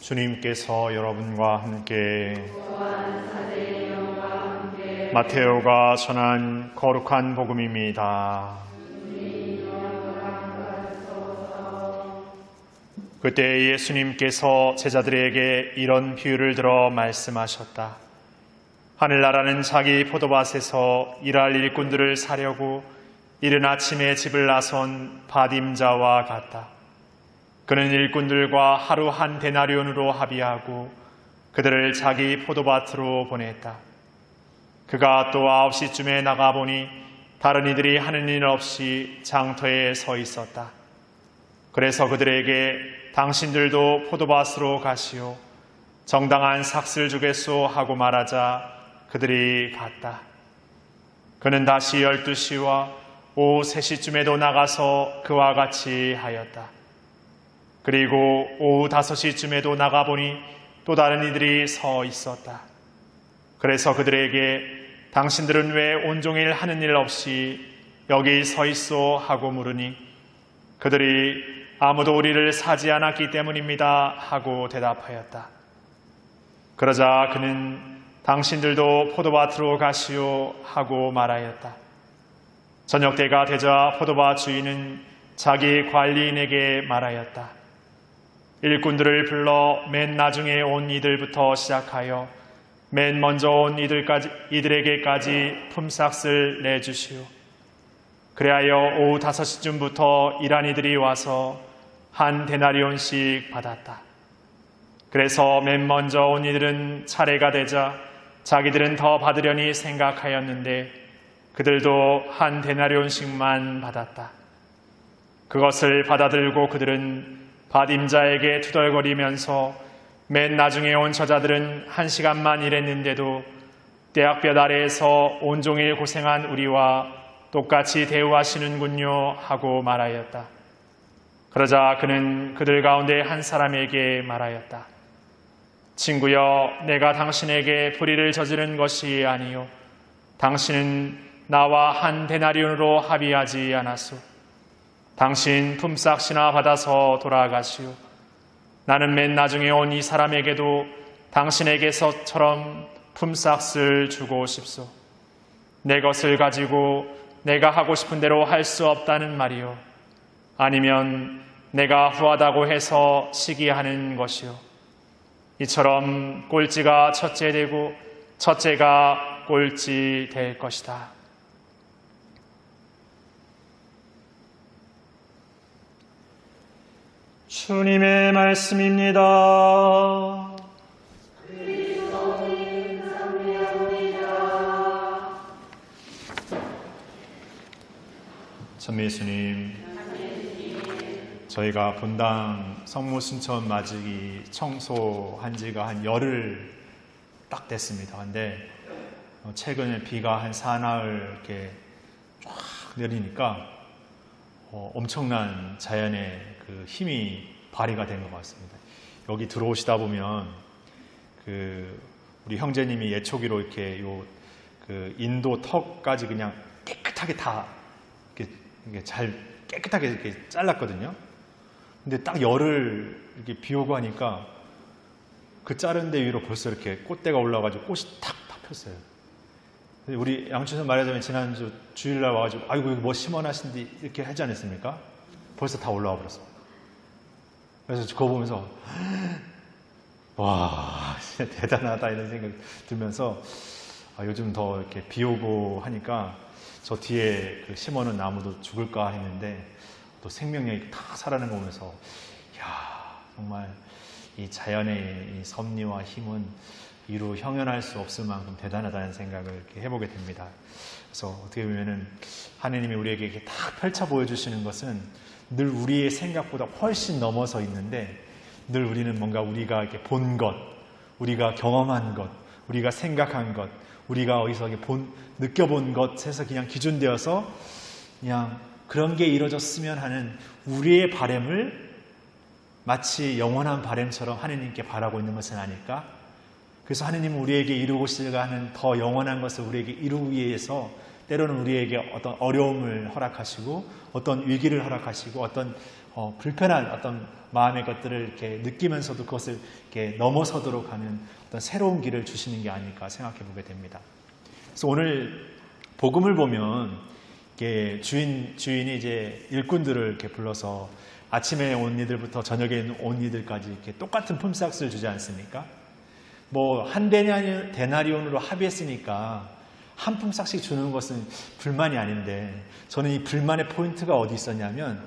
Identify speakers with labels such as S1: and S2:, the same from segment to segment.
S1: 주님께서 여러분과 함께 마테오가 전한 거룩한 복음입니다. 그때 예수님께서 제자들에게 이런 비유를 들어 말씀하셨다. 하늘나라는 자기 포도밭에서 일할 일꾼들을 사려고 이른 아침에 집을 나선 밭임자와 같다. 그는 일꾼들과 하루 한 데나리온으로 합의하고 그들을 자기 포도밭으로 보냈다. 그가 또 9시쯤에 나가보니 다른 이들이 하는 일 없이 장터에 서 있었다. 그래서 그들에게 당신들도 포도밭으로 가시오. 정당한 삭슬 주겠소 하고 말하자 그들이 갔다. 그는 다시 12시와 오후 3시쯤에도 나가서 그와 같이 하였다. 그리고 오후 5시쯤에도 나가보니 또 다른 이들이 서 있었다. 그래서 그들에게 당신들은 왜 온종일 하는 일 없이 여기 서 있소 하고 물으니 그들이 아무도 우리를 사지 않았기 때문입니다 하고 대답하였다. 그러자 그는 당신들도 포도밭으로 가시오 하고 말하였다. 저녁 때가 되자 포도밭 주인은 자기 관리인에게 말하였다. 일꾼들을 불러 맨 나중에 온 이들부터 시작하여 맨 먼저 온 이들에게까지 품삯을 내주시오. 그리하여 오후 5시쯤부터 일한 이들이 와서 한 데나리온씩 받았다. 그래서 맨 먼저 온 이들은 차례가 되자 자기들은 더 받으려니 생각하였는데 그들도 한 데나리온씩만 받았다. 그것을 받아들고 그들은 밭임자에게 투덜거리면서 맨 나중에 온 저자들은 1시간만 일했는데도 떼약볕 아래에서 온종일 고생한 우리와 똑같이 대우하시는군요 하고 말하였다. 그러자 그는 그들 가운데 한 사람에게 말하였다. 친구여, 내가 당신에게 불의를 저지른 것이 아니요 당신은 나와 한 데나리온으로 합의하지 않았소. 당신 품삯이나 받아서 돌아가시오. 나는 맨 나중에 온 이 사람에게도 당신에게서처럼 품삯을 주고 싶소. 내 것을 가지고 내가 하고 싶은 대로 할 수 없다는 말이요. 아니면 내가 후하다고 해서 시기하는 것이요. 이처럼 꼴찌가 첫째 되고 첫째가 꼴찌 될 것이다. 주님의 말씀입니다. 천미 예수님, 저희가 본당 성모 신천 맞이기 청소한 지가 한 열흘 딱 됐습니다. 근데 최근에 비가 한 사나흘 이렇게 쫙 내리니까 엄청난 자연의 그 힘이 발휘가 된 것 같습니다. 여기 들어오시다 보면 우리 형제님이 예초기로 이렇게 그 인도 턱까지 그냥 깨끗하게 다 이렇게 잘 깨끗하게 이렇게 잘랐거든요. 근데 딱 열흘 이렇게 비 오고 하니까 그 자른 데 위로 벌써 이렇게 꽃대가 올라와가지고 꽃이 탁 폈어요. 우리 양춘선 말하자면 지난주 주일날 와가지고 아이고 여기 뭐 심어놨신디 이렇게 하지 않았습니까? 벌써 다 올라와 버렸습니다. 그래서 그거 보면서 와 진짜 대단하다 이런 생각이 들면서 요즘 더 이렇게 비 오고 하니까 저 뒤에 그 심어놓은 나무도 죽을까 했는데 또 생명력이 다 살아나는 거 보면서 야 정말 이 자연의 이 섭리와 힘은 이루 형연할 수 없을 만큼 대단하다는 생각을 이렇게 해보게 됩니다. 그래서 어떻게 보면은 하느님이 우리에게 이렇게 딱 펼쳐 보여주시는 것은 늘 우리의 생각보다 훨씬 넘어서 있는데 늘 우리는 뭔가 우리가 이렇게 본 것, 우리가 경험한 것, 우리가 생각한 것, 우리가 어디서 느껴본 것에서 그냥 기준되어서 그냥 그런 게 이루어졌으면 하는 우리의 바람을 마치 영원한 바람처럼 하느님께 바라고 있는 것은 아닐까? 그래서 하느님은 우리에게 이루고자 하는 더 영원한 것을 우리에게 이루기 위해서 때로는 우리에게 어떤 어려움을 허락하시고 어떤 위기를 허락하시고 어떤 불편한 어떤 마음의 것들을 이렇게 느끼면서도 그것을 이렇게 넘어서도록 하는 어떤 새로운 길을 주시는 게 아닐까 생각해 보게 됩니다. 그래서 오늘 복음을 보면 이렇게 주인이 이제 일꾼들을 이렇게 불러서 아침에 온 이들부터 저녁에 온 이들까지 이렇게 똑같은 품삯을 주지 않습니까? 뭐 한 데나리온으로 합의했으니까 한 품삯씩 주는 것은 불만이 아닌데 저는 이 불만의 포인트가 어디 있었냐면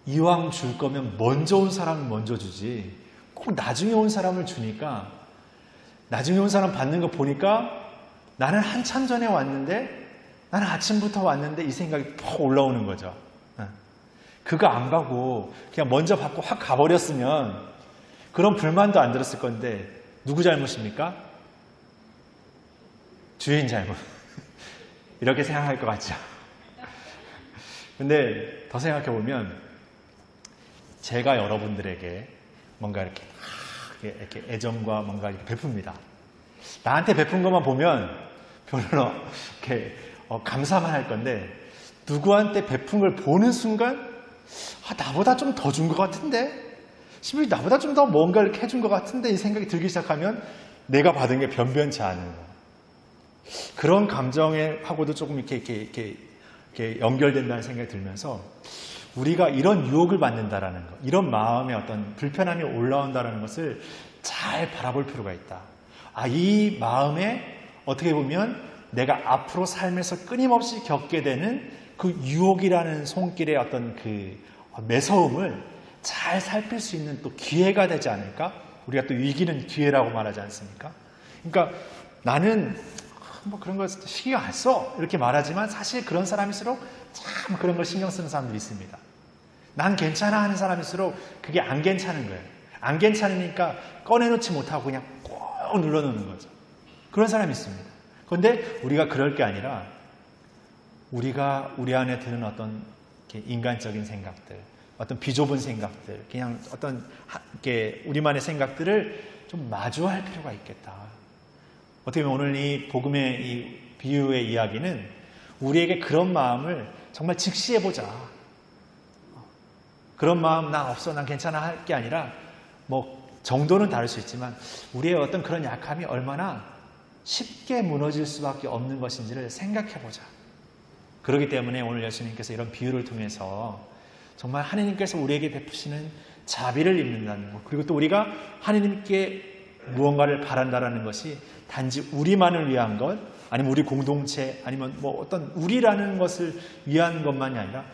S1: 이왕 줄 거면 먼저 온 사람을 먼저 주지 꼭 나중에 온 사람을 주니까 나중에 온 사람 받는 거 보니까 나는 한참 전에 왔는데 나는 아침부터 왔는데 이 생각이 퍽 올라오는 거죠. 그거 안 가고 그냥 먼저 받고 확 가버렸으면 그런 불만도 안 들었을 건데 누구 잘못입니까? 주인 잘못. 이렇게 생각할 것 같죠. 근데 더 생각해 보면 제가 여러분들에게 뭔가 이렇게 애정과 뭔가 이렇게 베풉니다. 나한테 베푼 것만 보면 별로 이렇게 감사만 할 건데 누구한테 베푼 걸 보는 순간 나보다 좀 더 준 것 같은데 심지어 나보다 좀 더 뭔가 이렇게 해준 것 같은데 이 생각이 들기 시작하면 내가 받은 게 변변치 않은 거. 그런 감정하고도 조금 이렇게 연결된다는 생각이 들면서 우리가 이런 유혹을 받는다라는 것, 이런 마음에 어떤 불편함이 올라온다는 것을 잘 바라볼 필요가 있다. 이 마음에 어떻게 보면 내가 앞으로 삶에서 끊임없이 겪게 되는 그 유혹이라는 손길의 어떤 그 매서움을 잘 살필 수 있는 또 기회가 되지 않을까? 우리가 또 위기는 기회라고 말하지 않습니까? 그러니까 나는 뭐 그런 거 신경 안 써 이렇게 말하지만 사실 그런 사람일수록 참 그런 걸 신경 쓰는 사람들이 있습니다. 난 괜찮아 하는 사람일수록 그게 안 괜찮은 거예요. 안 괜찮으니까 꺼내놓지 못하고 그냥 꼭 눌러놓는 거죠. 그런 사람이 있습니다. 그런데 우리가 그럴 게 아니라 우리가 우리 안에 드는 어떤 인간적인 생각들, 어떤 비좁은 생각들, 그냥 어떤 우리만의 생각들을 좀 마주할 필요가 있겠다. 어떻게 보면 오늘 이 복음의 이 비유의 이야기는 우리에게 그런 마음을 정말 직시해보자. 그런 마음 나 없어, 난 괜찮아 할 게 아니라 뭐 정도는 다를 수 있지만 우리의 어떤 그런 약함이 얼마나 쉽게 무너질 수밖에 없는 것인지를 생각해보자. 그렇기 때문에 오늘 예수님께서 이런 비유를 통해서 정말 하나님께서 우리에게 베푸시는 자비를 입는다는 것, 그리고 또 우리가 하나님께 무언가를 바란다라는 것이 단지 우리만을 위한 것, 아니면 우리 공동체, 아니면 뭐 어떤 우리라는 것을 위한 것만이 아니라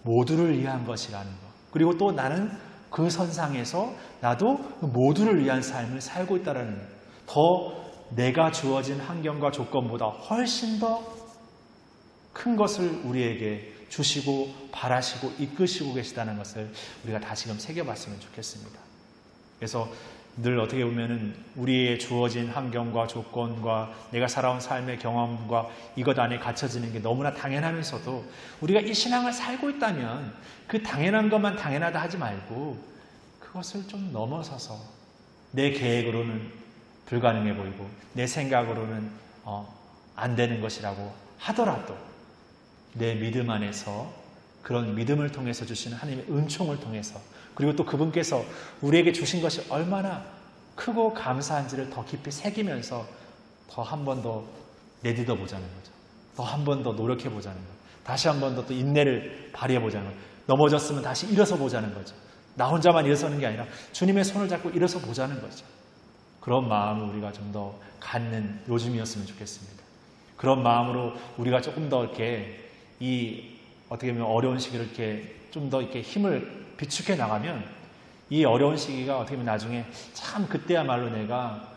S1: 모두를 위한 것이라는 것. 그리고 또 나는 그 선상에서 나도 모두를 위한 삶을 살고 있다라는 것. 더 내가 주어진 환경과 조건보다 훨씬 더 큰 것을 우리에게 주시고 바라시고 이끄시고 계시다는 것을 우리가 다시금 새겨봤으면 좋겠습니다. 그래서 늘 어떻게 보면은 우리의 주어진 환경과 조건과 내가 살아온 삶의 경험과 이것 안에 갇혀지는 게 너무나 당연하면서도 우리가 이 신앙을 살고 있다면 그 당연한 것만 당연하다 하지 말고 그것을 좀 넘어서서 내 계획으로는 불가능해 보이고 내 생각으로는 안 되는 것이라고 하더라도 내 믿음 안에서 그런 믿음을 통해서 주시는 하나님의 은총을 통해서 그리고 또 그분께서 우리에게 주신 것이 얼마나 크고 감사한지를 더 깊이 새기면서 더 한 번 더 내딛어 보자는 거죠. 더 한 번 더 노력해 보자는 거죠. 다시 한 번 더 또 인내를 발휘해 보자는 거죠. 넘어졌으면 다시 일어서 보자는 거죠. 나 혼자만 일어서는 게 아니라 주님의 손을 잡고 일어서 보자는 거죠. 그런 마음을 우리가 좀 더 갖는 요즘이었으면 좋겠습니다. 그런 마음으로 우리가 조금 더 이렇게 어떻게 보면 어려운 시기를 이렇게 좀 더 이렇게 힘을 비축해 나가면 이 어려운 시기가 어떻게 보면 나중에 참 그때야말로 내가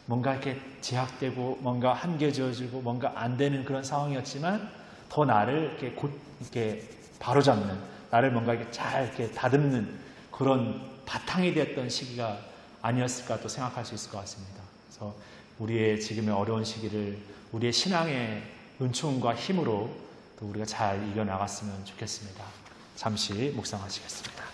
S1: 뭔가 이렇게 제약되고 뭔가 한계 지어지고 뭔가 안 되는 그런 상황이었지만 더 나를 이렇게 바로잡는 나를 뭔가 이렇게 잘 이렇게 다듬는 그런 바탕이 됐던 시기가 아니었을까 또 생각할 수 있을 것 같습니다. 그래서 우리의 지금의 어려운 시기를 우리의 신앙의 은총과 힘으로 또 우리가 잘 이겨나갔으면 좋겠습니다. 잠시 묵상하시겠습니다.